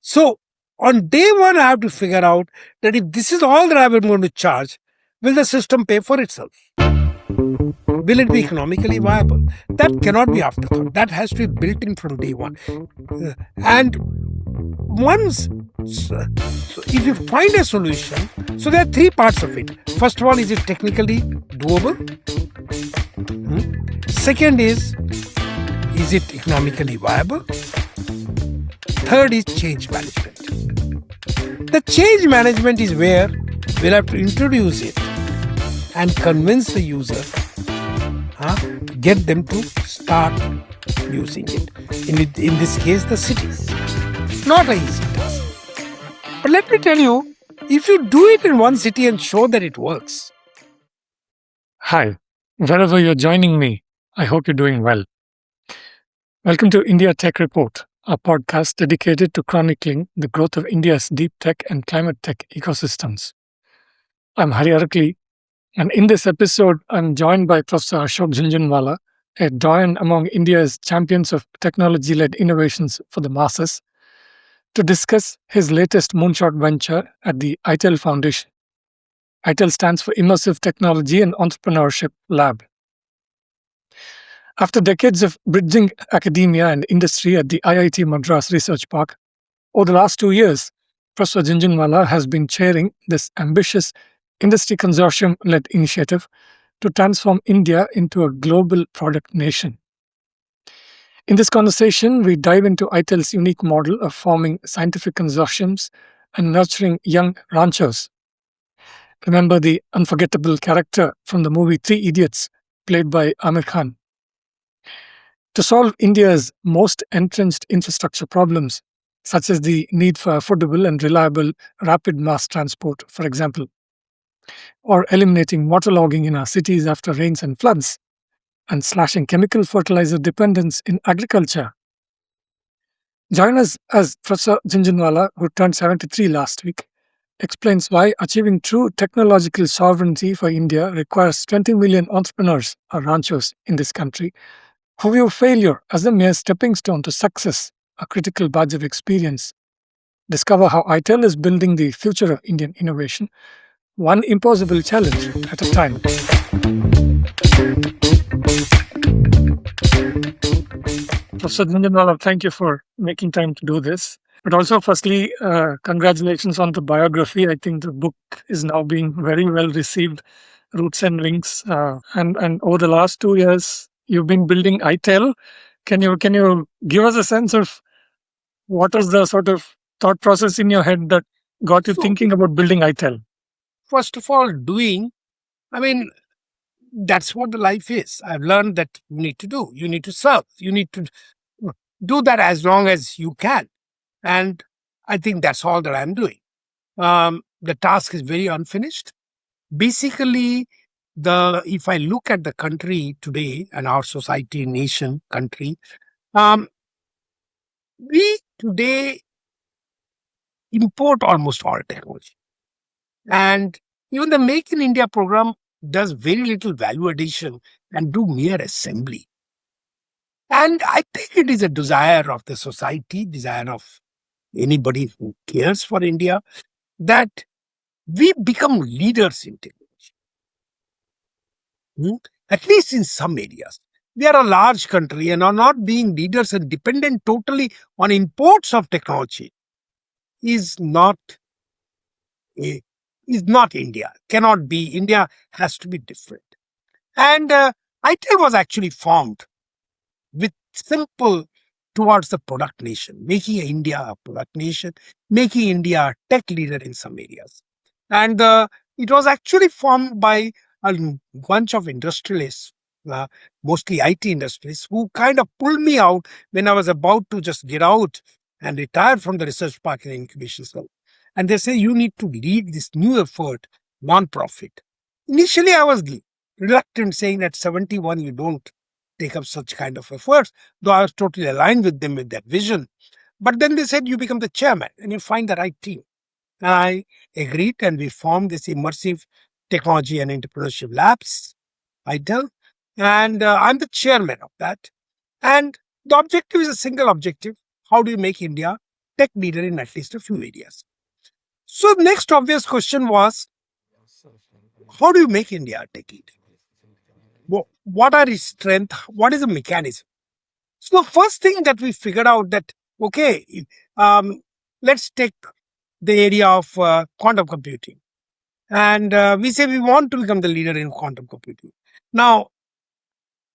So on day one, I have to figure out that if this is all that I'm going to charge, will the system pay for itself? Will it be economically viable? That cannot be afterthought. That has to be built in from day one. And once, so if you find a solution, so there are three parts of it. First of all, is it technically doable? Second is it economically viable? Third is change management. The change management is where we'll have to introduce it and convince the user, get them to start using it. In this case, the cities. Not an easy task. But let me tell you, if you do it in one city and show that it works. Hi, wherever you're joining me, I hope you're doing well. Welcome to India Tech Report, a podcast dedicated to chronicling the growth of India's deep tech and climate tech ecosystems. I'm Hari Arakli, and in this episode, I'm joined by Professor Ashok Jhunjhunwala, a doyen among India's champions of technology-led innovations for the masses, to discuss his latest moonshot venture at the ITEL Foundation. ITEL stands for Immersive Technology and Entrepreneurship Lab. After decades of bridging academia and industry at the IIT Madras Research Park, over the last 2 years, Professor Jhunjhunwala has been chairing this ambitious industry consortium-led initiative to transform India into a global product nation. In this conversation, we dive into ITEL's unique model of forming scientific consortiums and nurturing young ranchos. Remember the unforgettable character from the movie Three Idiots, played by Amir Khan. To solve India's most entrenched infrastructure problems, such as the need for affordable and reliable rapid mass transport, for example, or eliminating waterlogging in our cities after rains and floods, and slashing chemical fertiliser dependence in agriculture. Join us as Professor Jhunjhunwala, who turned 73 last week, explains why achieving true technological sovereignty for India requires 20 million entrepreneurs or ranchos in this country who view failure as a mere stepping stone to success, a critical badge of experience. Discover how ITEL is building the future of Indian innovation, one impossible challenge at a time. Professor Jhunjhunwala, thank you for making time to do this. But also, firstly, congratulations on the biography. I think the book is now being very well received, Roots and Wings. And over the last 2 years, you've been building ITEL. Can you give us a sense of what was the sort of thought process in your head that got you thinking about building ITEL? First of all, that's what the life is. I've learned that you need to do. You need to serve. You need to do that as long as you can. And I think that's all that I'm doing. The task is very unfinished. Basically, if I look at the country today and our society, nation, country, we today import almost all technology. And even the Make in India program does very little value addition and do mere assembly. And I think it is a desire of the society, desire of anybody who cares for India, that we become leaders in technology. At least in some areas. We are a large country and are not being leaders and dependent totally on imports of technology is not India. Cannot be. India has to be different. And ITEL was actually formed with simple towards the product nation, making India a product nation, making India a tech leader in some areas. And it was actually formed by a bunch of industrialists, mostly IT industrialists, who kind of pulled me out when I was about to just get out and retire from the research park and incubation cell. And they say, you need to lead this new effort, non-profit. Initially, I was reluctant, saying at 71, you don't take up such kind of efforts, though I was totally aligned with them with that vision. But then they said, you become the chairman and you find the right team. And I agreed, and we formed this Immersive Technology and Entrepreneurship Labs, ITEL, and I'm the chairman of that. And the objective is a single objective. How do you make India tech leader in at least a few areas. So next obvious question was, how do you make India a tech leader? What are its strengths? What is the mechanism? So the first thing that we figured out that, okay, um, let's take the area of quantum computing. And we say we want to become the leader in quantum computing. Now,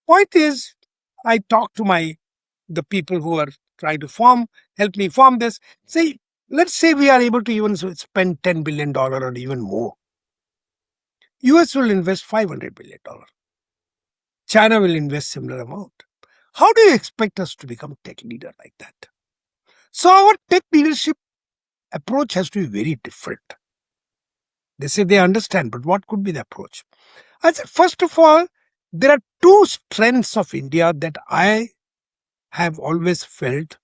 point is, I talk to the people who are trying to help me form this. Say, let's say we are able to even spend $10 billion or even more. US will invest $500 billion. China will invest similar amount. How do you expect us to become a tech leader like that? So our tech leadership approach has to be very different. They say they understand, but what could be the approach? I said, first of all, there are two strengths of India that I have always felt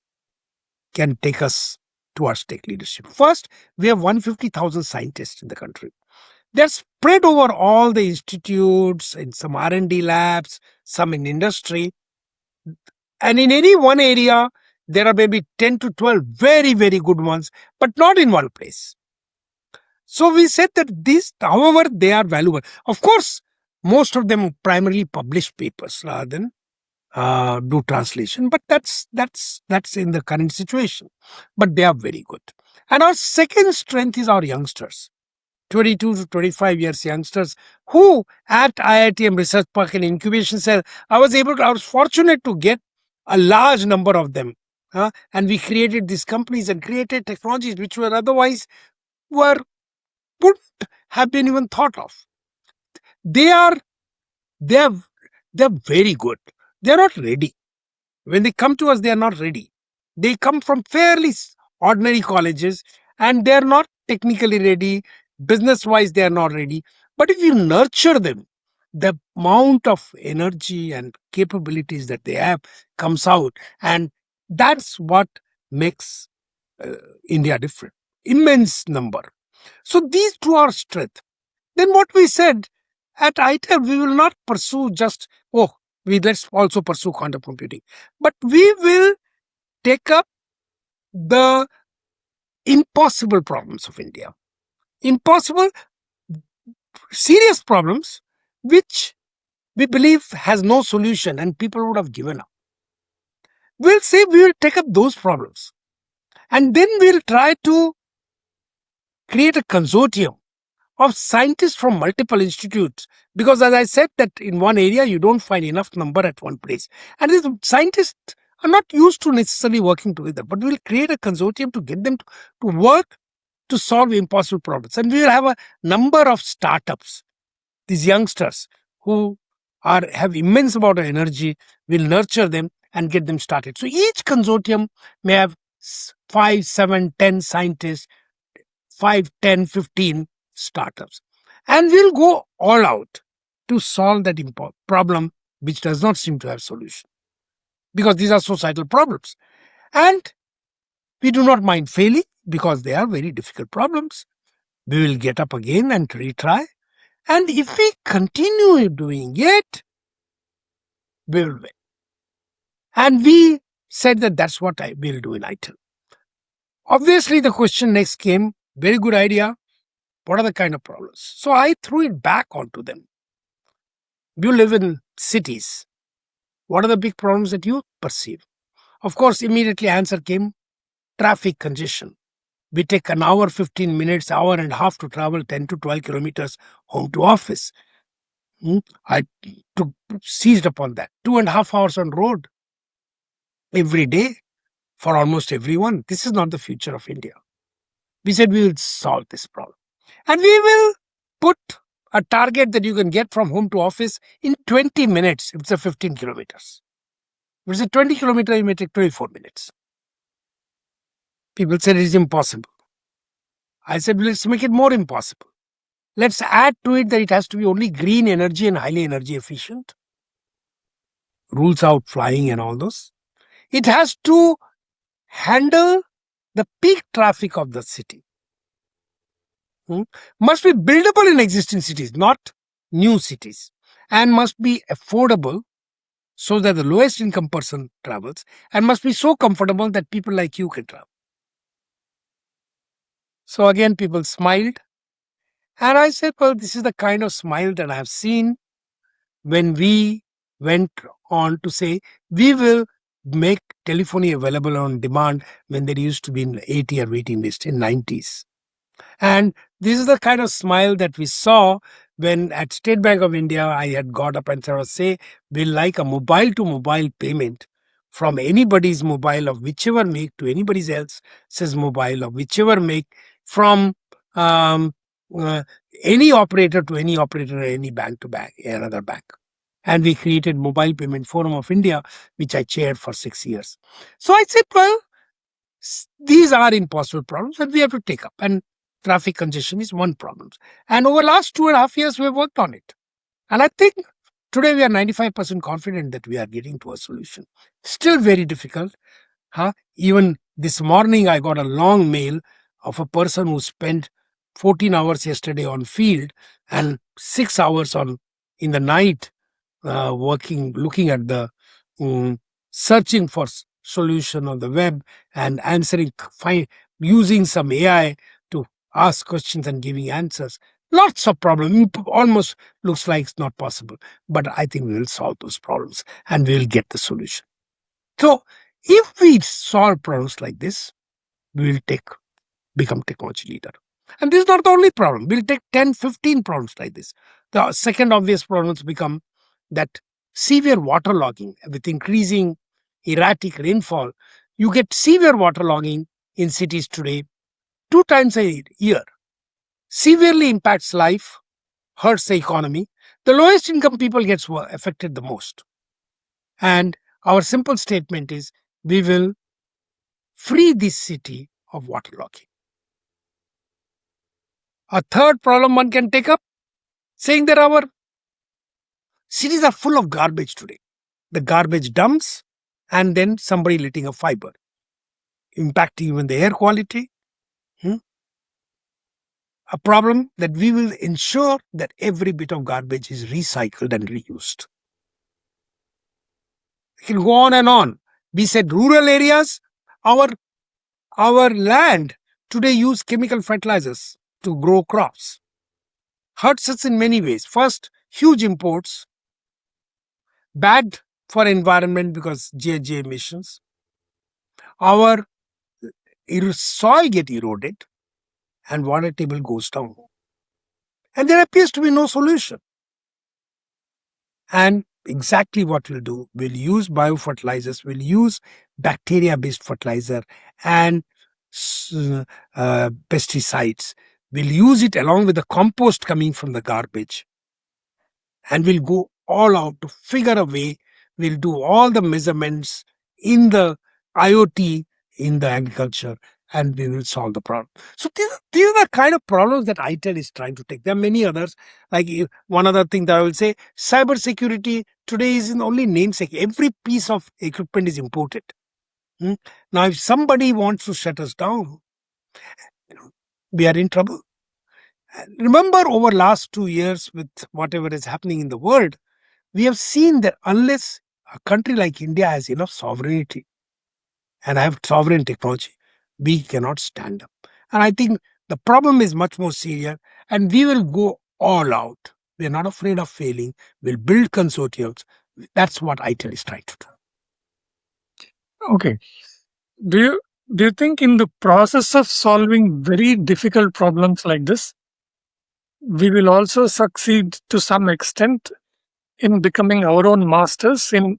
can take us towards tech leadership. First, we have 150,000 scientists in the country. They're spread over all the institutes, in some R&D labs, some in industry. And in any one area, there are maybe 10 to 12 very, very good ones, but not in one place. So we said that these, however, they are valuable. Of course, most of them primarily publish papers rather than do translation, but that's in the current situation. But they are very good. And our second strength is our youngsters, 22 to 25 years youngsters who at IIT Research Park and Incubation Cell, I was fortunate to get a large number of them. And we created these companies and created technologies which were otherwise were wouldn't have been even thought of. They are they're very good. They're not ready. When they come to us, they are not ready. They come from fairly ordinary colleges and they're not technically ready. Business wise, they are not ready. But if you nurture them, the amount of energy and capabilities that they have comes out. And that's what makes India different. Immense number. So these two are strength. Then what we said at ITEL, we will not pursue just, let's also pursue quantum computing. But we will take up the impossible problems of India. Impossible, serious problems which we believe has no solution and people would have given up. We'll say we will take up those problems. And then we'll try to create a consortium of scientists from multiple institutes, because as I said that in one area you don't find enough number at one place, and these scientists are not used to necessarily working together, but we'll create a consortium to get them to work to solve impossible problems. And we will have a number of startups, these youngsters who have immense amount of energy. We'll nurture them and get them started. So each consortium may have 5, 7, 10 scientists, 5, 10, 15 startups, and we'll go all out to solve that problem which does not seem to have solution, because these are societal problems, and we do not mind failing because they are very difficult problems. We will get up again and retry, and if we continue doing it, we will win. And we said that that's what I will do in ITEL. Obviously the question next came, very good idea, what are the kind of problems? So I threw it back onto them. You live in cities. What are the big problems that you perceive? Of course, immediately answer came, traffic congestion. We take an hour, 15 minutes, hour and a half to travel 10 to 12 kilometers home to office. I seized upon that. 2.5 hours on road every day for almost everyone. This is not the future of India. We said we will solve this problem. And we will put a target that you can get from home to office in 20 minutes if it's a 15 kilometers. If it's a 20 kilometer, you may take 24 minutes. People said it is impossible. I said, let's make it more impossible. Let's add to it that it has to be only green energy and highly energy efficient. Rules out flying and all those. It has to handle the peak traffic of the city. Must be buildable in existing cities, not new cities, and must be affordable so that the lowest income person travels, and must be so comfortable that people like you can travel. So again, people smiled. And I said, well, this is the kind of smile that I have seen when we went on to say we will make telephony available on demand when there used to be in 80 or waiting list in 90s. And this is the kind of smile that we saw when at State Bank of India, I had got up and said, say, we'll like a mobile to mobile payment from anybody's mobile of whichever make to anybody's else's mobile of whichever make from um, uh, any operator to any operator, any bank to bank, another bank. And we created Mobile Payment Forum of India, which I chaired for 6 years. So I said, well, these are impossible problems that we have to take up. And traffic congestion is one problem. And over the last 2.5 years, we have worked on it. And I think today we are 95% confident that we are getting to a solution. Still very difficult. Even this morning, I got a long mail of a person who spent 14 hours yesterday on field and 6 hours on in the night working, looking at the searching for solution on the web and answering, using some AI to ask questions and giving answers. Lots of problems. Almost looks like it's not possible. But I think we will solve those problems and we will get the solution. So if we solve problems like this, we will become technology leader. And this is not the only problem. We'll take 10, 15 problems like this. The second obvious problems become that severe waterlogging with increasing erratic rainfall. You get severe waterlogging in cities today 2 times a year. Severely impacts life, hurts the economy. The lowest income people gets affected the most. And our simple statement is we will free this city of waterlogging. A third problem one can take up, saying that our cities are full of garbage today. The garbage dumps and then somebody letting a fiber, impacting even the air quality. A problem that we will ensure that every bit of garbage is recycled and reused. We can go on and on. We said rural areas, our land today use chemical fertilizers to grow crops. Hurts us in many ways. First, huge imports, bad for environment because GHG emissions. Our soil get eroded and water table goes down. And there appears to be no solution. And exactly what we'll do, we'll use biofertilizers, we'll use bacteria-based fertilizer and pesticides. We'll use it along with the compost coming from the garbage. And we'll go all out to figure a way. We'll do all the measurements in the IoT, in the agriculture, and we will solve the problem. So these are the kind of problems that ITEL is trying to take. There are many others. Like one other thing that I will say, cybersecurity today is in only namesake. Every piece of equipment is imported. Now, if somebody wants to shut us down, we are in trouble. Remember, over last 2 years with whatever is happening in the world, we have seen that unless a country like India has enough sovereignty and have sovereign technology, we cannot stand up. And I think the problem is much more serious and we will go all out. We are not afraid of failing. We'll build consortiums. That's what ITEL is trying to do. Okay. Do you think in the process of solving very difficult problems like this, we will also succeed to some extent in becoming our own masters in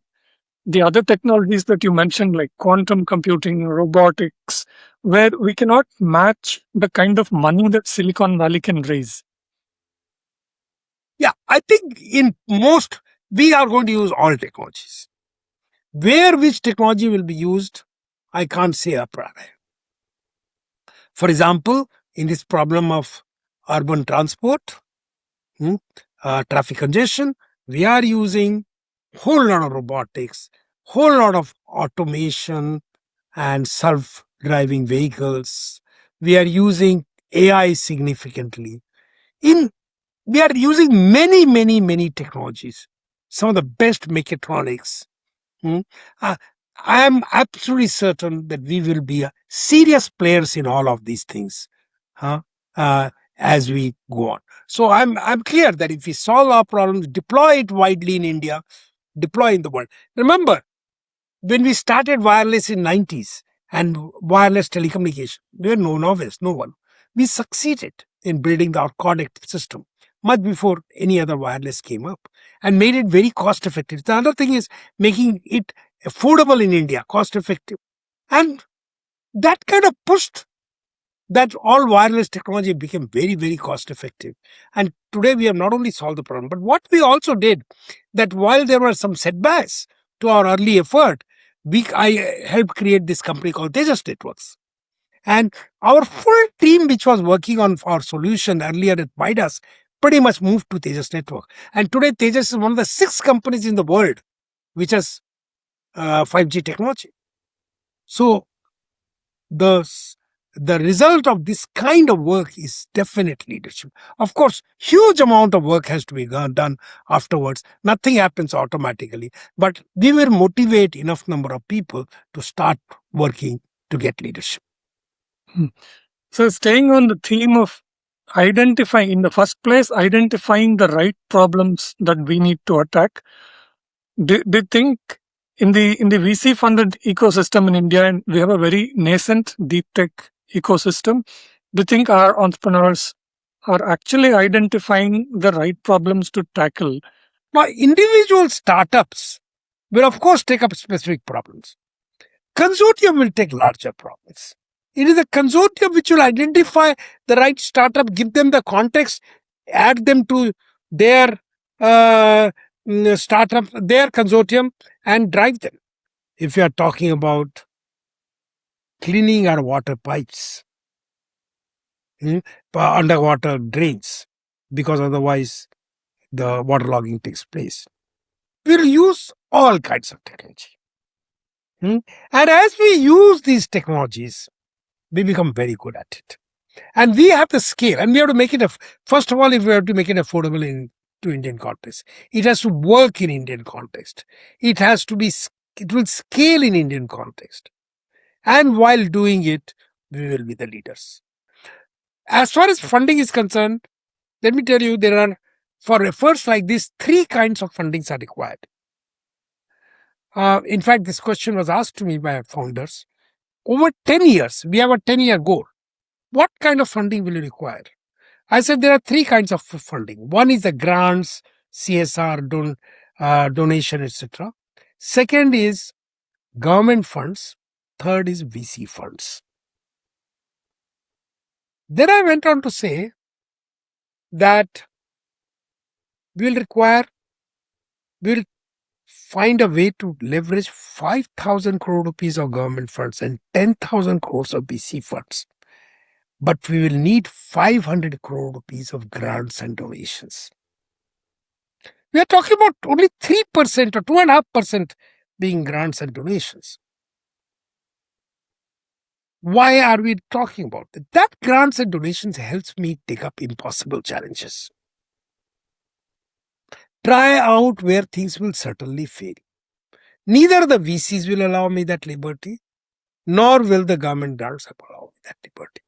the other technologies that you mentioned, like quantum computing, robotics, where we cannot match the kind of money that Silicon Valley can raise? Yeah, I think in most, we are going to use all technologies. Where which technology will be used, I can't say a priori. For example, in this problem of urban transport, traffic congestion, we are using whole lot of robotics, whole lot of automation and self-driving vehicles. We are using AI significantly. We are using many technologies. Some of the best mechatronics. I am absolutely certain that we will be serious players in all of these things. huh, uh, as we go on. So I'm clear that if we solve our problems, deploy it widely in India, deploy in the world. Remember, when we started wireless in 90s and wireless telecommunication, we were no novice, no one. We succeeded in building our connect system much before any other wireless came up and made it very cost effective. The other thing is making it affordable in India, cost effective. And that kind of pushed that all wireless technology became very, very cost effective. And today we have not only solved the problem, but what we also did that while there were some setbacks to our early effort, I helped create this company called Tejas Networks. And our full team, which was working on our solution earlier at Midas, pretty much moved to Tejas Network. And today Tejas is one of the 6 companies in the world which has 5G technology. So the the result of this kind of work is definite leadership. Of course, huge amount of work has to be done afterwards. Nothing happens automatically, but we will motivate enough number of people to start working to get leadership. So, staying on the theme of identifying, in the first place, identifying the right problems that we need to attack. Do you think in the VC funded ecosystem in India, and we have a very nascent deep tech ecosystem, do you think our entrepreneurs are actually identifying the right problems to tackle? Now, individual startups will, of course, take up specific problems. Consortium will take larger problems. It is a consortium which will identify the right startup, give them the context, add them to their startup, their consortium, and drive them. If you are talking about cleaning our water pipes, underwater drains, because otherwise the waterlogging takes place, we'll use all kinds of technology. And as we use these technologies, we become very good at it. And we have the scale, and we have to make it, first of all, if we have to make it affordable to Indian context, it has to work in Indian context. It will scale in Indian context. And while doing it, we will be the leaders. As far as funding is concerned, let me tell you, there are, for efforts like this, 3 kinds of fundings are required. In fact, this question was asked to me by founders. Over 10 years, we have a 10-year goal. What kind of funding will you require? I said there are 3 kinds of funding. One is the grants, CSR, donation, etc. Second is government funds. Third is VC funds. Then I went on to say that we'll find a way to leverage 5,000 crore rupees of government funds and 10,000 crores of VC funds. But we will need 500 crore rupees of grants and donations. We are talking about only 3% or 2.5% being grants and donations. Why are we talking about that? That grants and donations helps me take up impossible challenges. Try out where things will certainly fail. Neither the VCs will allow me that liberty, nor will the government grants allow me that liberty.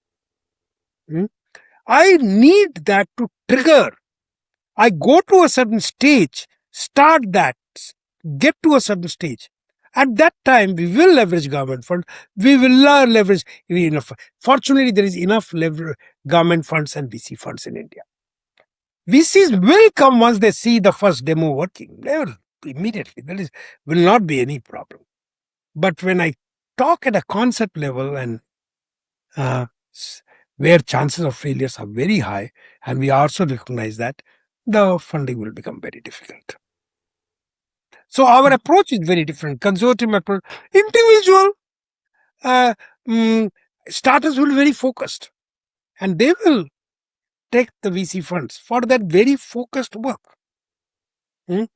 I need that to trigger. I go to a certain stage, start that, get to a certain stage. At that time, we will leverage government funds. We will leverage enough. Fortunately, there is enough government funds and VC funds in India. VCs will come once they see the first demo working. They will immediately. Will not be any problem. But when I talk at a concept level and where chances of failures are very high, and we also recognize that, the funding will become very difficult. So our approach is very different. Consortium approach, individual starters will be very focused, and they will take the VC funds for that very focused work. But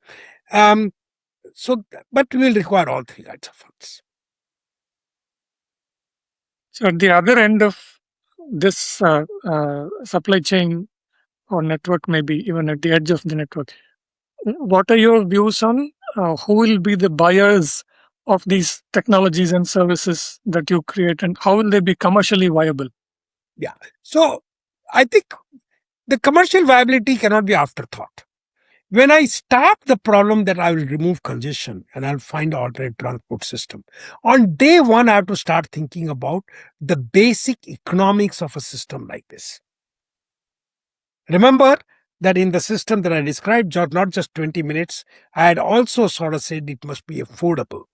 we will require all 3 kinds of funds. So, at the other end of this supply chain or network, maybe even at the edge of the network, what are your views on who will be the buyers of these technologies and services that you create, and how will they be commercially viable? Yeah. So I think the commercial viability cannot be afterthought. When I start the problem that I will remove congestion and I'll find alternate transport system, on day one, I have to start thinking about the basic economics of a system like this. Remember that in the system that I described, not just 20 minutes, I had also sort of said it must be affordable.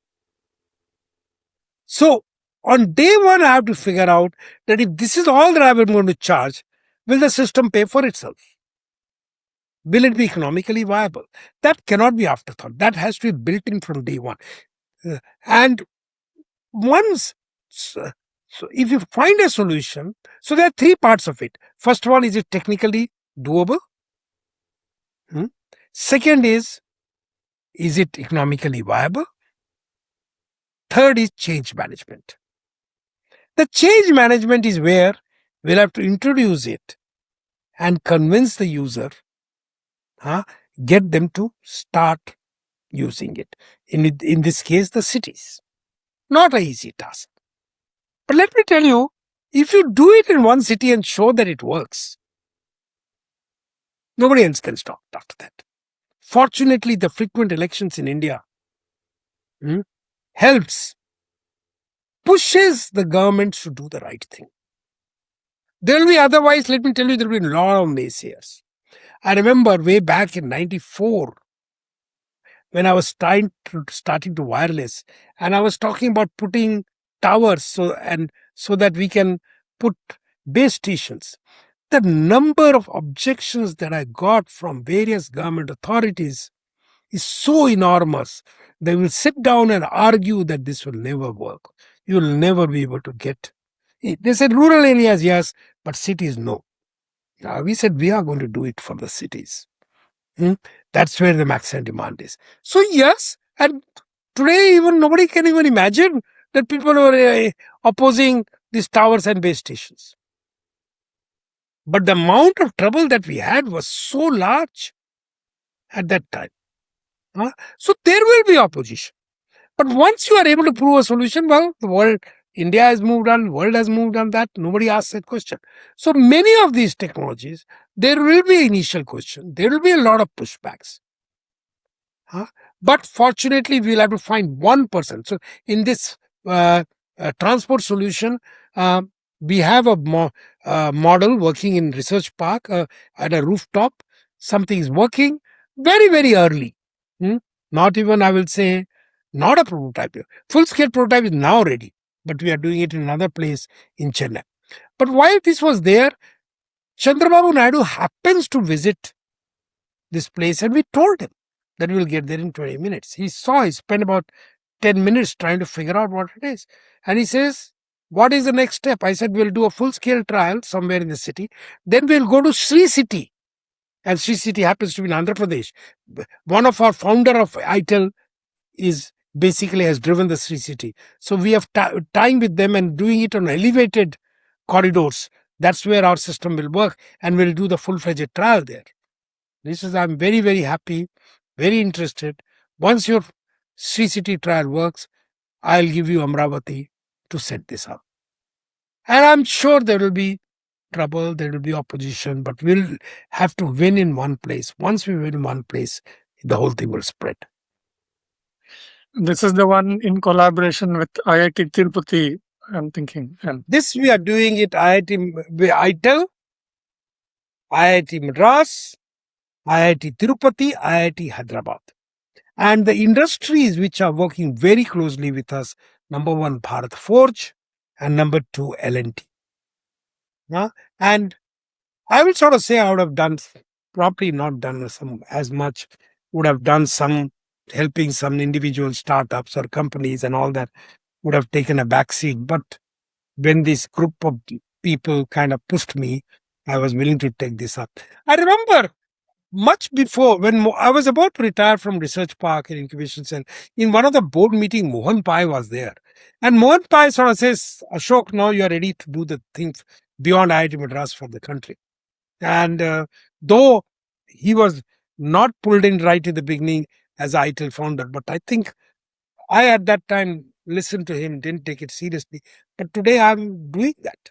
So on day one, I have to figure out that if this is all that I'm going to charge, will the system pay for itself? Will it be economically viable? That cannot be afterthought. That has to be built in from day one. And once, so if you find a solution, so there are three parts of it. First of all, is it technically doable? Second is it economically viable? Third is change management. The change management is where we'll have to introduce it and convince the user, get them to start using it. In this case, the cities. Not an easy task. But let me tell you, if you do it in one city and show that it works, nobody else can stop after that. Fortunately, the frequent elections in India pushes the governments to do the right thing. There will be otherwise, let me tell you, there will be a lot of naysayers. I remember way back in 94, when I was starting to wireless, and I was talking about putting towers so that we can put base stations. The number of objections that I got from various government authorities is so enormous. They will sit down and argue that this will never work. You will never be able to get. They said rural areas, yes, but cities, no. We said we are going to do it for the cities. That's where the maximum demand is. So yes, and today even nobody can even imagine that people were opposing these towers and base stations. But the amount of trouble that we had was so large at that time. So there will be opposition. But once you are able to prove a solution, well, the world, India has moved on, world has moved on that. Nobody asks that question. So many of these technologies, there will be initial question. There will be a lot of pushbacks. But fortunately, we'll have to find one person. So in this transport solution, we have a model working in Research Park at a rooftop. Something is working very, very early. Not even, I will say, not a prototype. Full-scale prototype is now ready, but we are doing it in another place in Chennai. But while this was there, Chandrababu Naidu happens to visit this place, and we told him that we will get there in 20 minutes. He spent about 10 minutes trying to figure out what it is. And he says, what is the next step? I said, we'll do a full-scale trial somewhere in the city. Then we'll go to Sri City. And Sri City happens to be in Andhra Pradesh. One of our founder of ITEL has driven the Sri City. So we have time with them and doing it on elevated corridors. That's where our system will work, and we'll do the full-fledged trial there. I'm very, very happy, very interested. Once your Sri City trial works, I'll give you Amravati to set this up. And I'm sure there will be trouble, there will be opposition, but we'll have to win in one place. Once we win in one place, the whole thing will spread. This is the one in collaboration with IIT Tirupati, I'm thinking. And this we are doing it ITEL, IIT Madras, IIT Tirupati, IIT Hyderabad. And the industries which are working very closely with us, number one, Bharat Forge, and number two, L&T. And I will sort of say I would have done, probably not done as much, would have done some helping some individual startups or companies and all that, would have taken a backseat. But when this group of people kind of pushed me, I was willing to take this up. I remember much before, when I was about to retire from Research Park and Incubation Cell, in one of the board meeting, Mohan Pai was there. And Mohan Pai sort of says, Ashok, now you are ready to do the things beyond IIT Madras for the country. And though he was not pulled in right in the beginning as ITEL founder, but I think I at that time listened to him, didn't take it seriously. But today I'm doing that.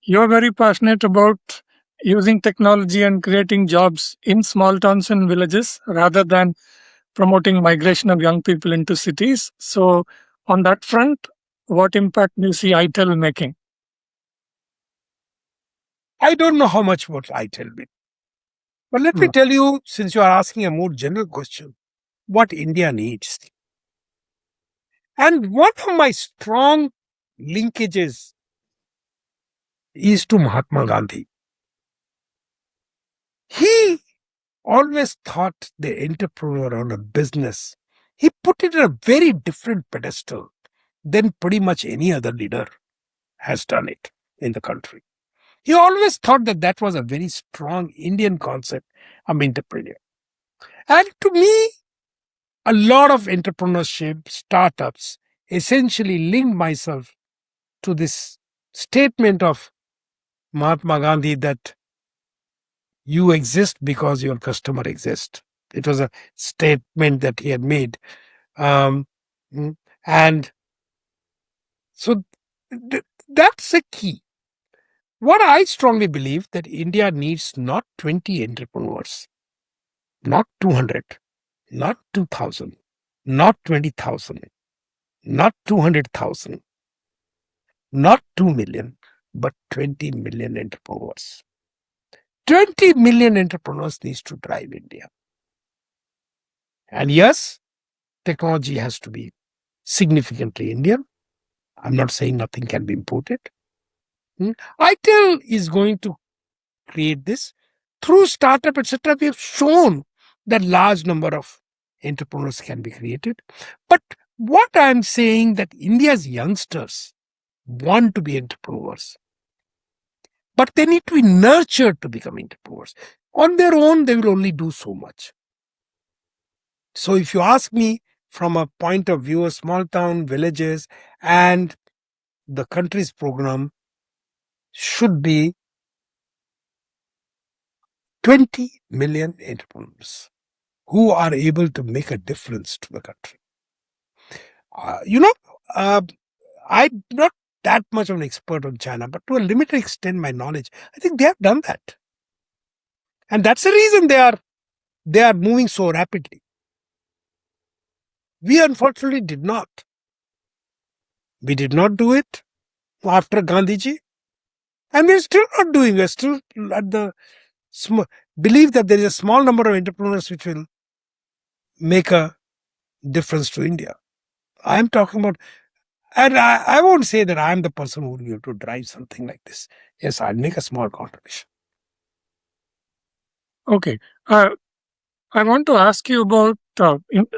You're very passionate about using technology and creating jobs in small towns and villages rather than promoting migration of young people into cities. So, on that front, what impact do you see ITEL making? I don't know how much what I tell me. But let me Mm. tell you, since you are asking a more general question, what India needs. And one of my strong linkages is to Mahatma Gandhi. He always thought the entrepreneur on a business, he put it in a very different pedestal than pretty much any other leader has done it in the country. He always thought that that was a very strong Indian concept of entrepreneur. And to me, a lot of entrepreneurship startups essentially link myself to this statement of Mahatma Gandhi that you exist because your customer exists. It was a statement that he had made. Um, mm, and so that's a key. What I strongly believe that India needs not 20 entrepreneurs, not 200, not 2,000, not 20,000, not 200,000, not 2 million, but 20 million entrepreneurs. 20 million entrepreneurs needs to drive India. And yes, technology has to be significantly Indian. I'm not saying nothing can be imported. ITEL is going to create this through startup, etc. We have shown that large number of entrepreneurs can be created. But what I'm saying that India's youngsters want to be entrepreneurs, but they need to be nurtured to become entrepreneurs. On their own, they will only do so much. So if you ask me from a point of view of small town, villages, and the country's program should be 20 million entrepreneurs who are able to make a difference to the country. Uh, you know, uh, I'm not that much of an expert on China, but to a limited extent, my knowledge, I think they have done that, and that's the reason they are moving so rapidly. We unfortunately did not. We did not do it after Gandhiji, and we're still not doing. We're still at the believe that there is a small number of entrepreneurs which will make a difference to India. I'm talking about, and I won't say that I'm the person who will be able to drive something like this. Yes, I'll make a small contribution. Okay. I want to ask you about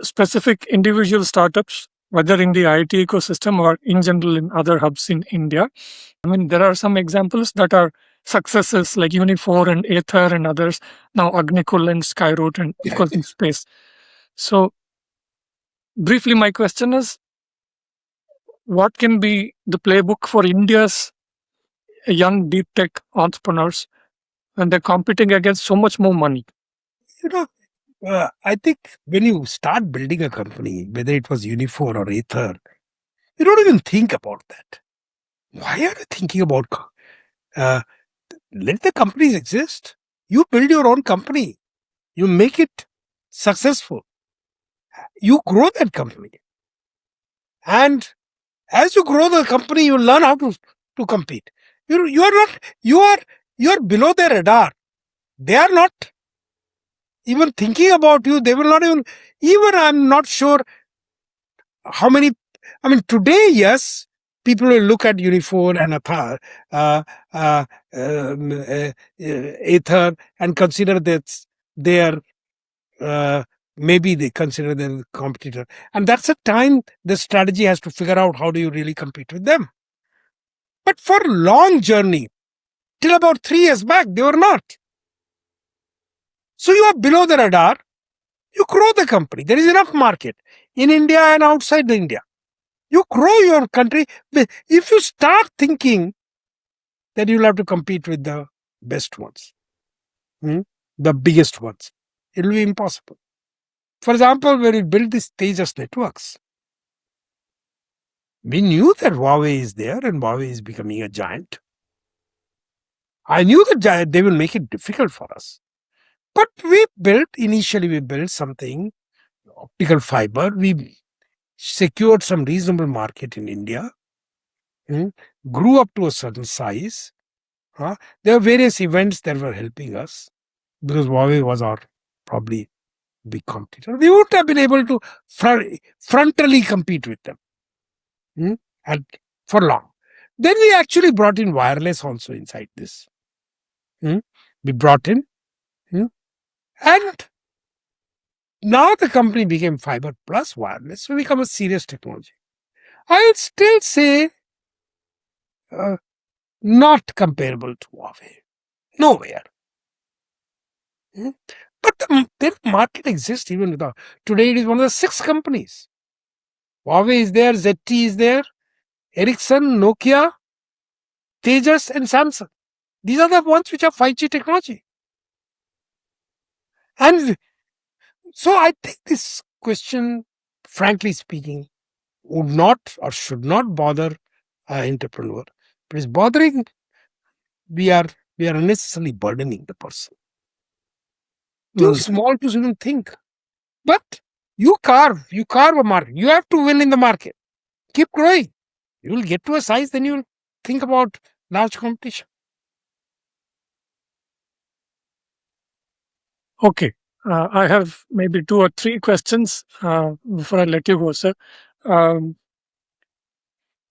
specific individual startups, whether in the IT ecosystem or in general in other hubs in India. I mean, there are some examples that are successes like Unifor and Aether and others, now Agnikul and Skyroot, and of course in space. So, briefly, my question is what can be the playbook for India's young deep tech entrepreneurs when they're competing against so much more money? You know, I think when you start building a company, whether it was Unifor or Aether, you don't even think about that. Why are you thinking about uh, let the companies exist? You build your own company. You make it successful. You grow that company. And as you grow the company, you learn how to compete. You are not you are below their radar. They are not even thinking about you. They will not even I'm not sure how many. I mean, today, yes, people will look at Unifor and uh, uh, Aether and consider that they are maybe they consider them a competitor. And that's a time the strategy has to figure out how do you really compete with them. But for a long journey, till about 3 years back, they were not. So you are below the radar. You grow the company. There is enough market in India and outside India. You grow your country. If you start thinking that you'll have to compete with the best ones, the biggest ones, it will be impossible. For example, when we built these Tejas networks, we knew that Huawei is there and Huawei is becoming a giant. I knew that they will make it difficult for us. But initially we built something, optical fiber. We secured some reasonable market in India, grew up to a certain size. There were various events that were helping us because Huawei was our probably big competitor. We wouldn't have been able to frontally compete with them and for long. Then we actually brought in wireless also inside this. We brought in, and now the company became fiber plus wireless, so become a serious technology. I would still say not comparable to Huawei. Nowhere. But the market exists even without. Today it is one of the 6 companies. Huawei is there, ZTE is there, Ericsson, Nokia, Tejas and Samsung. These are the ones which have 5G technology. And so I think this question, frankly speaking, would not or should not bother an entrepreneur. If it is bothering, we are unnecessarily burdening the person. Too small to even think. But you carve a market. You have to win in the market. Keep growing. You will get to a size, then you will think about large competition. Okay. I have maybe 2 or 3 questions before I let you go, sir.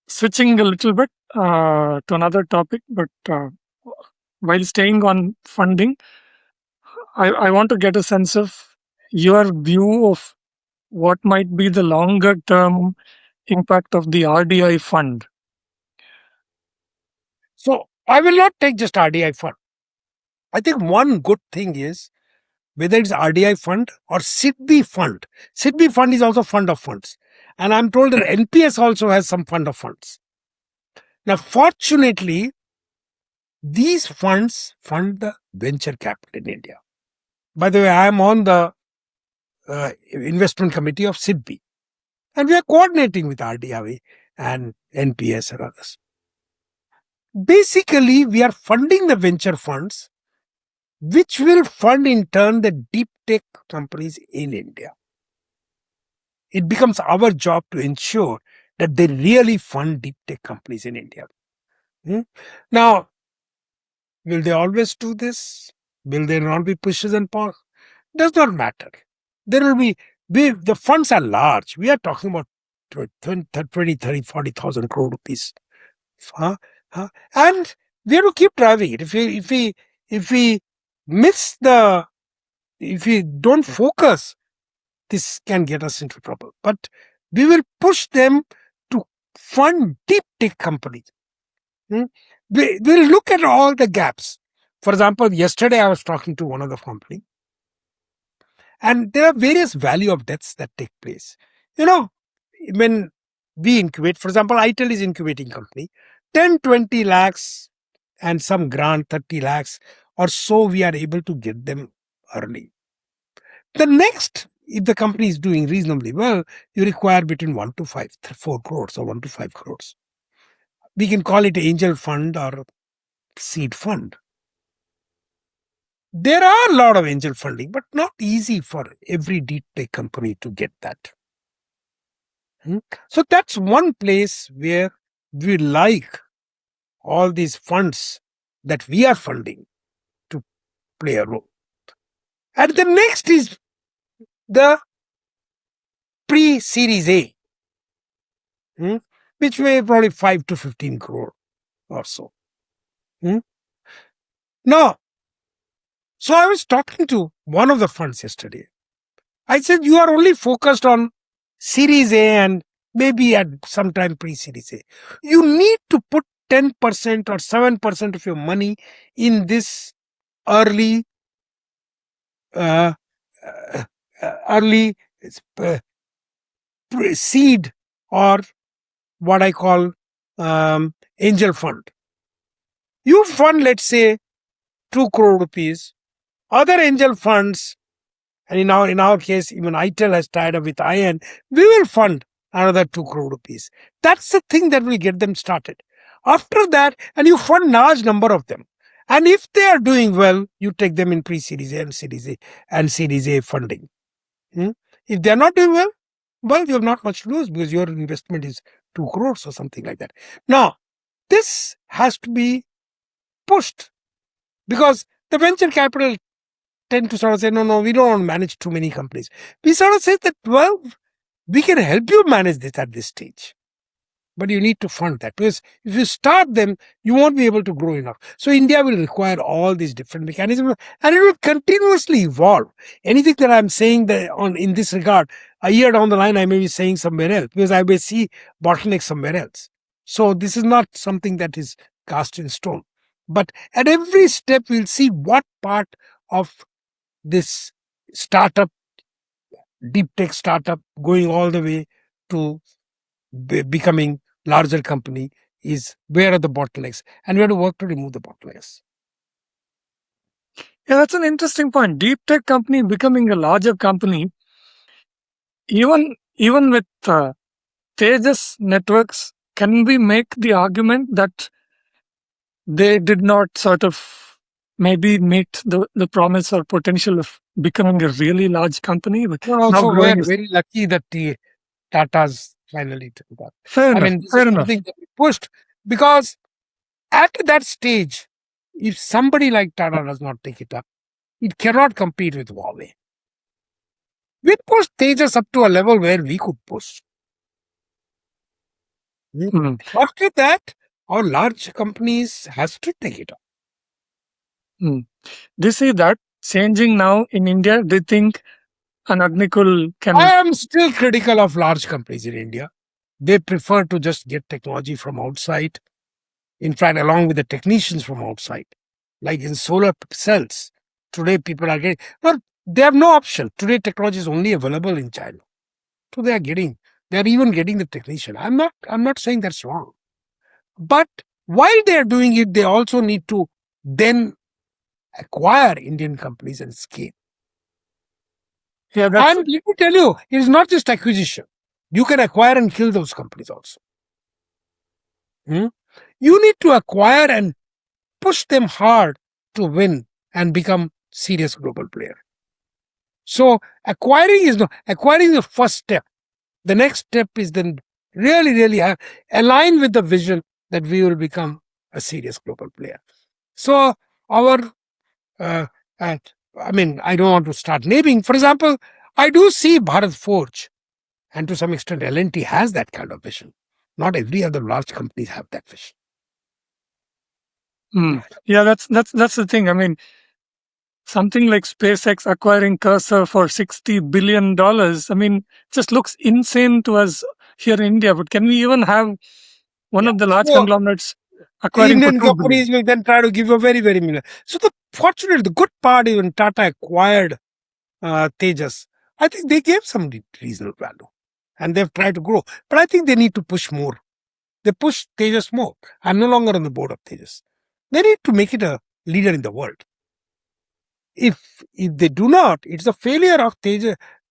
Switching a little bit to another topic, but while staying on funding, I want to get a sense of your view of what might be the longer term impact of the RDI fund. So I will not take just RDI fund. I think one good thing is whether it's RDI fund or SIDBI fund. SIDBI fund is also fund of funds. And I'm told that NPS also has some fund of funds. Now, fortunately, these funds fund the venture capital in India. By the way, I am on the investment committee of SIDBI. And we are coordinating with RDI and NPS and others. Basically, we are funding the venture funds, which will fund in turn the deep tech companies in India. It becomes our job to ensure that they really fund deep tech companies in India. Now, will they always do this? Will there not be pushes and pulls? Does not matter. There will be, the funds are large. We are talking about 20, 30, 40,000 crore rupees. And we have to keep driving it. If we don't focus, this can get us into trouble. But we will push them to fund deep tech companies. We'll look at all the gaps. For example, yesterday I was talking to one of the company, and there are various value of deaths that take place. When we incubate, for example, ITEL is incubating company, 10, 20 lakhs and some grant, 30 lakhs or so, we are able to get them early. The next, if the company is doing reasonably well, you require between 4 crores or 1 to 5 crores. We can call it angel fund or seed fund. There are a lot of angel funding, but not easy for every deep tech company to get that. So that's one place where we like all these funds that we are funding to play a role. And the next is the pre-series A, which may probably 5 to 15 crore or so. Now, so I was talking to one of the funds yesterday. I said, you are only focused on Series A and maybe at some time pre-Series A. You need to put 10% or 7% of your money in this early seed, or what I call angel fund. You fund, let's say, 2 crore rupees. Other angel funds, and in our case, even ITEL has tied up with IN, we will fund another 2 crore rupees. That's the thing that will get them started. After that, and you fund large number of them. And if they are doing well, you take them in pre-series A and Series A funding. If they are not doing well, you have not much to lose because your investment is 2 crores or something like that. Now, this has to be pushed because the venture capital tend to sort of say, no, we don't want to manage too many companies. We sort of say that, well, we can help you manage this at this stage. But you need to fund that because if you start them, you won't be able to grow enough. So India will require all these different mechanisms and it will continuously evolve. Anything that I'm saying that in this regard, a year down the line, I may be saying somewhere else because I may see bottlenecks somewhere else. So this is not something that is cast in stone. But at every step, we'll see what part of this startup, deep tech startup, going all the way to becoming larger company is where are the bottlenecks, and we have to work to remove the bottlenecks. Yeah, that's an interesting point. Deep tech company becoming a larger company, even with Tejas networks, can we make the argument that they did not sort of maybe meet the promise or potential of becoming a really large company, but We're now also growing? very lucky that the Tatas finally took that. Fair I enough. mean, this Fair is enough. something that we pushed because at that stage, if somebody like Tata does not take it up, it cannot compete with Huawei. We pushed Tejas up to a level where we could push. Mm. After that, our large companies has to take it up. Do you see that changing now in India? Do you think an Agnikul I can? am still critical of large companies in India. They prefer to just get technology from outside. In fact, along with the technicians from outside, like in solar cells, today people are getting, well, they have no option. Today, technology is only available in China. So they are even getting the technician. I'm not saying that's wrong. But while they are doing it, they also need to then acquire Indian companies and scale. Yeah, And let me tell you, it is not just acquisition. You can acquire and kill those companies also. You need to acquire and push them hard to win and become serious global player. So acquiring is the first step. The next step is then really align with the vision that we will become a serious global player. So our, uh, uh, I don't want to start naming. For example, I do see Bharat Forge, and to some extent L&T has that kind of vision. Not every other large companies have that vision. Yeah, that's the thing. I mean, something like SpaceX acquiring Cursor for $60 billion. I mean, just looks insane to us here in India. But can we even have one of the large So conglomerates acquiring for Indian $2 billion? companies will then try to give a very minimum. So the good part is when Tata acquired Tejas, I think they gave some reasonable value and they've tried to grow. But I think they need to push more. They push Tejas more. I'm no longer on the board of Tejas. They need to make it a leader in the world. If they do not, it's a failure of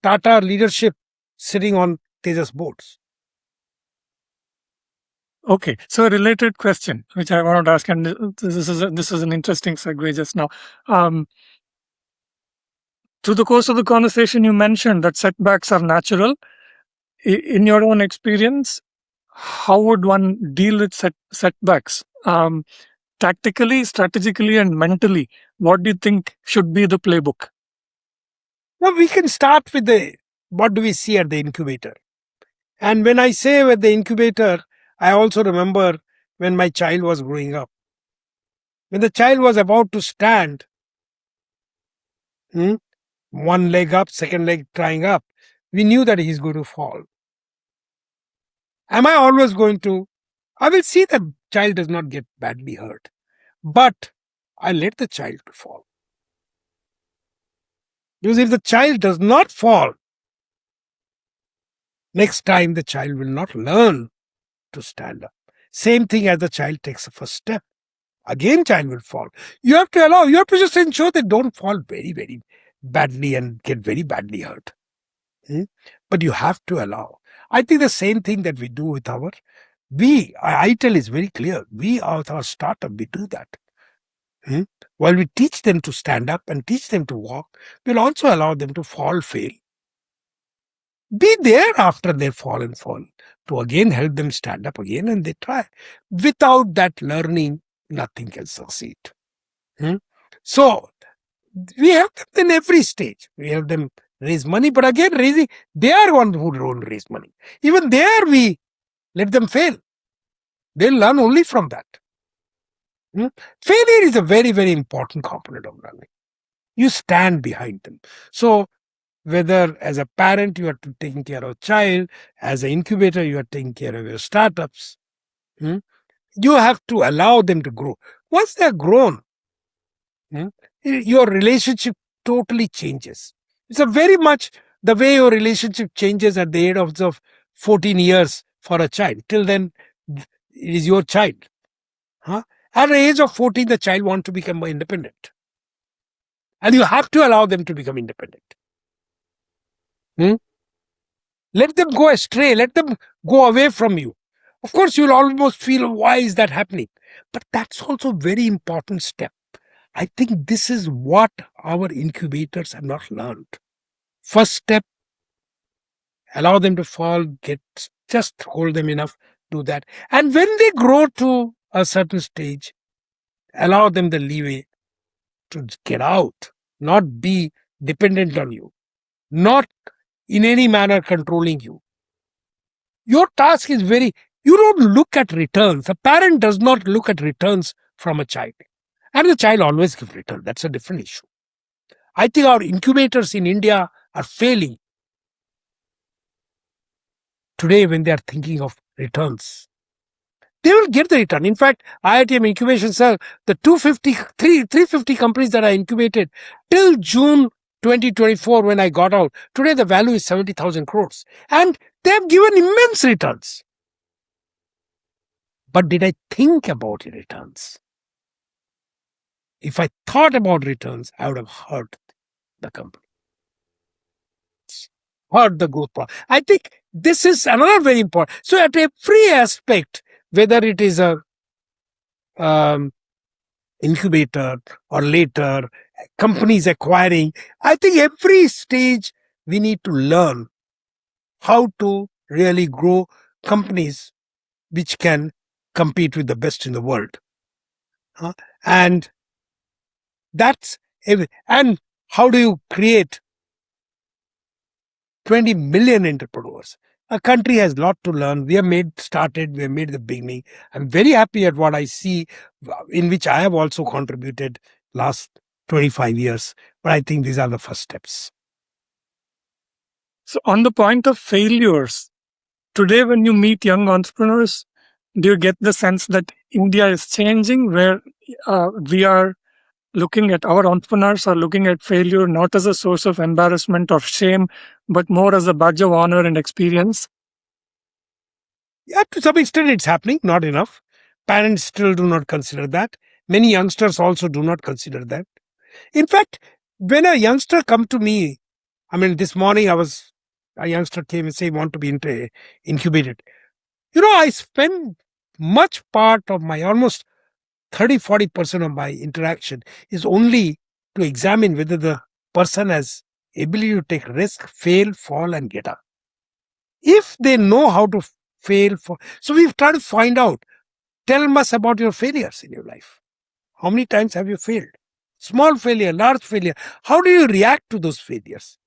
Tata leadership sitting on Tejas boards. Okay, so a related question, which I wanted to ask, and this is an interesting segue just now. Through the course of the conversation, you mentioned that setbacks are natural. In your own experience, how would one deal with setbacks? Tactically, strategically, and mentally, what do you think should be the playbook? Well, we can start with what do we see at the incubator? And when I say with the incubator, I also remember when my child was growing up. When the child was about to stand, one leg up, second leg trying up, we knew that he's going to fall. Am I always going to? I will see that child does not get badly hurt, but I let the child fall. Because if the child does not fall, next time the child will not learn to stand up. Same thing as the child takes the first step. Again, child will fall. You have to just ensure they don't fall very badly and get very badly hurt. But you have to allow. I think the same thing that we do with ITEL is very clear. We, with our startup, we do that. Hmm? While we teach them to stand up and teach them to walk, we'll also allow them to fall, fail. Be there after they fall and fall to again help them stand up again and they try. Without that learning, nothing can succeed. Hmm? So we help them in every stage. We help them raise money, but again, raising, they are one who don't raise money. Even there, we let them fail. They'll learn only from that. Hmm? Failure is a very, very important component of learning. You stand behind them. So whether as a parent you are taking care of a child, as an incubator you are taking care of your startups, hmm, you have to allow them to grow. Once they are grown, hmm, your relationship totally changes. It's a very much the way your relationship changes at the age of 14 years for a child. Till then, it is your child. Huh? At the age of 14, the child wants to become independent. And you have to allow them to become independent. Hmm? Let them go astray. Let them go away from you. Of course, you'll almost feel, why is that happening? But that's also a very important step. I think this is what our incubators have not learned. First step, allow them to fall, just hold them enough, do that. And when they grow to a certain stage, allow them the leeway to get out, not be dependent on you, not in any manner controlling you. Your task is you don't look at returns. A parent does not look at returns from a child. And the child always gives return. That's a different issue. I think our incubators in India are failing today when they are thinking of returns. They will get the return. In fact, IITM Incubation Cell, the 350 companies that are incubated till June 2024 when I got out, today the value is 70,000 crores. And they have given immense returns. But did I think about the returns? If I thought about returns, I would have hurt the company, hurt the growth part. I think this is another very important. So at every aspect, whether it is a incubator or later companies acquiring, I think every stage we need to learn how to really grow companies which can compete with the best in the world. And that's and how do you create 20 million entrepreneurs? A country has a lot to learn. We have made the beginning. I'm very happy at what I see, in which I have also contributed last 25 years. But I think these are the first steps. So, on the point of failures, today when you meet young entrepreneurs, do you get the sense that India is changing, where we are looking at our entrepreneurs are looking at failure not as a source of embarrassment or shame, but more as a badge of honor and experience? Yeah, to some extent it's happening, not enough. Parents still do not consider that. Many youngsters also do not consider that. In fact, when a youngster come to me, this morning a youngster came and say, want to be incubated. I spend much part of my almost 30-40% of my interaction is only to examine whether the person has ability to take risk, fail, fall, and get up. If they know how to fail, so we've tried to find out. Tell us about your failures in your life. How many times have you failed? Small failure, large failure. How do you react to those failures?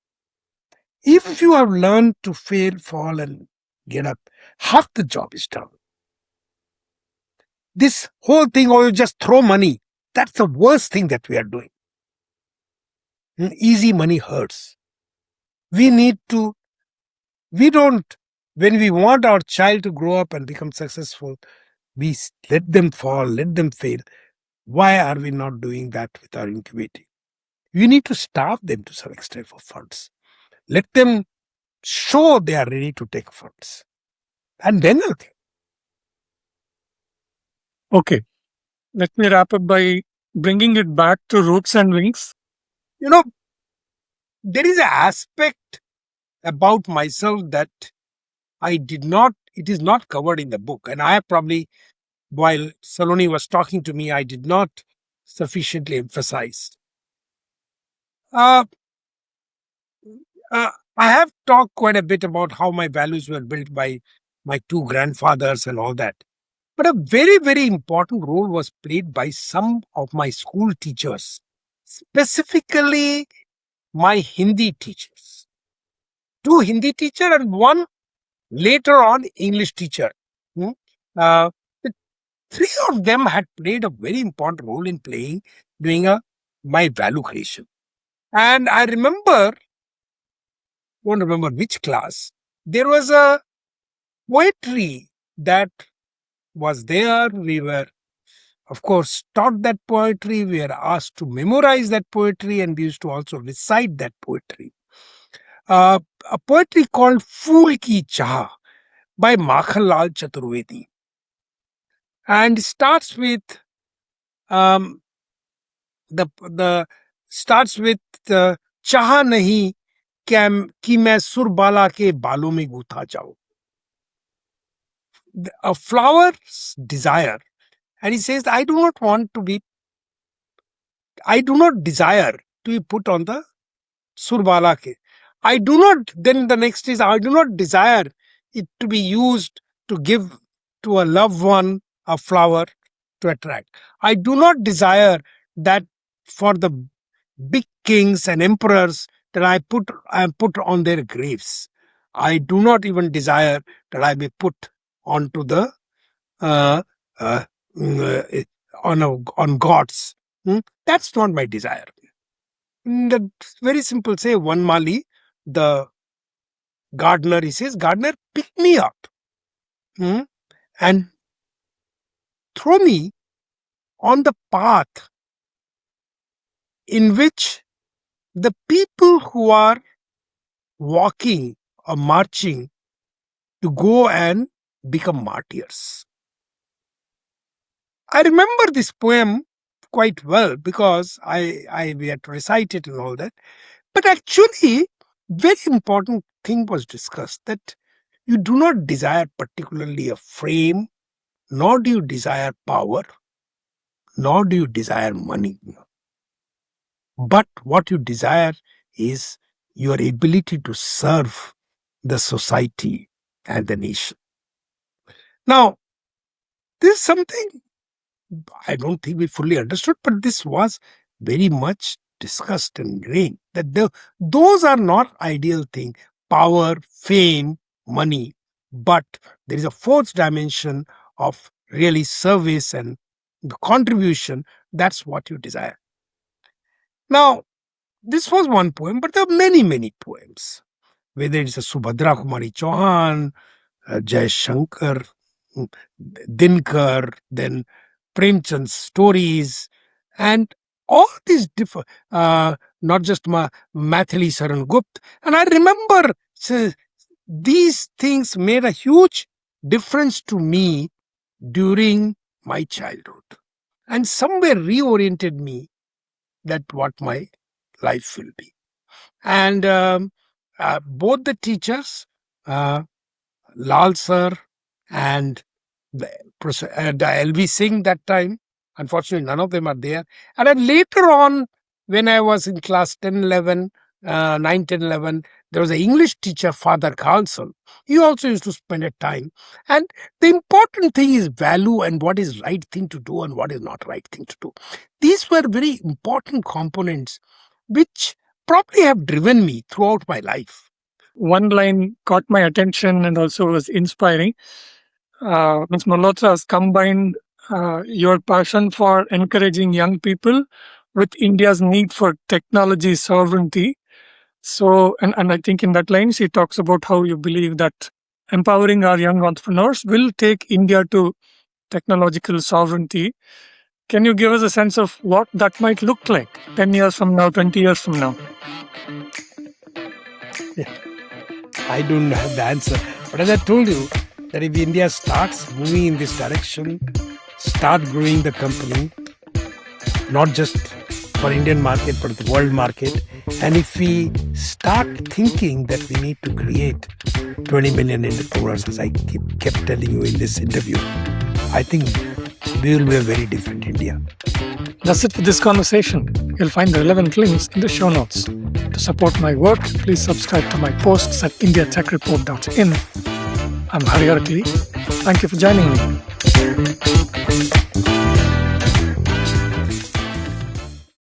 If you have learned to fail, fall, and get up, half the job is done. This whole thing, or you just throw money, that's the worst thing that we are doing. Easy money hurts. When we want our child to grow up and become successful, we let them fall, let them fail. Why are we not doing that with our incubating? We need to starve them to some extent for funds. Let them show they are ready to take funds. And then okay. Okay. Let me wrap up by bringing it back to roots and wings. There is an aspect about myself that it is not covered in the book. And I have probably, while Saloni was talking to me, I did not sufficiently emphasized. Uh, I have talked quite a bit about how my values were built by my two grandfathers and all that. But a very, very important role was played by some of my school teachers, specifically my Hindi teachers. Two Hindi teacher and one later on English teacher. Hmm? Uh, the three of them had played a very important role in doing my value creation. And I won't remember which class, there was a poetry that was there. We were, of course, taught that poetry. We were asked to memorize that poetry, and we used to also recite that poetry. Uh, a poetry called Fool Ki Chah by Makhanlal Chaturvedi. And starts with um, the starts with चाह नहीं क्या कि मैं सुरबाला के बालों में गूथा जाऊं. A flower's desire, and he says, I do not desire to be put on the surbala ke. I do not, then the next is, I do not desire it to be used to give to a loved one a flower to attract. I do not desire that for the big kings and emperors that I am put on their graves. I do not even desire that I be put onto the uh, uh, on gods. That's not my desire. The very simple say, one Mali, the gardener, he says, gardener, pick me up and throw me on the path in which the people who are walking or marching to go and become martyrs. I remember this poem quite well because we had to recite it and all that. But actually, very important thing was discussed, that you do not desire particularly a fame, nor do you desire power, nor do you desire money. But what you desire is your ability to serve the society and the nation. Now, this is something I don't think we fully understood, but this was very much discussed and ingrained, that those are not ideal things: power, fame, money. But there is a fourth dimension of really service and the contribution. That's what you desire. Now, this was one poem, but there are many, many poems. Whether it's a Subhadra Kumari Chauhan, Jai Shankar, Dinkar, then Premchand's stories, and all these different, not just Mathili Saran Gupt. And I remember these things made a huge difference to me during my childhood and somewhere reoriented me that what my life will be. And both the teachers, Lal sir and the LV Singh that time, unfortunately none of them are there. And then later on, when I was in class 10, 11, 9, 10, 11, there was an English teacher, Father Carlson. He also used to spend a time. And the important thing is value and what is right thing to do and what is not right thing to do. These were very important components which probably have driven me throughout my life. One line caught my attention and also was inspiring. Ms. Malhotra has combined your passion for encouraging young people with India's need for technology sovereignty. So, and I think in that line, she talks about how you believe that empowering our young entrepreneurs will take India to technological sovereignty. Can you give us a sense of what that might look like 10 years from now, 20 years from now? I don't have the answer. But as I told you, that if India starts moving in this direction, start growing the company, not just for Indian market, but the world market, and if we start thinking that we need to create 20 million entrepreneurs, as I kept telling you in this interview, I think we will be a very different India. That's it for this conversation. You'll find the relevant links in the show notes. To support my work, please subscribe to my posts at indiatechreport.in. I'm Hari Arakli. Thank you for joining me.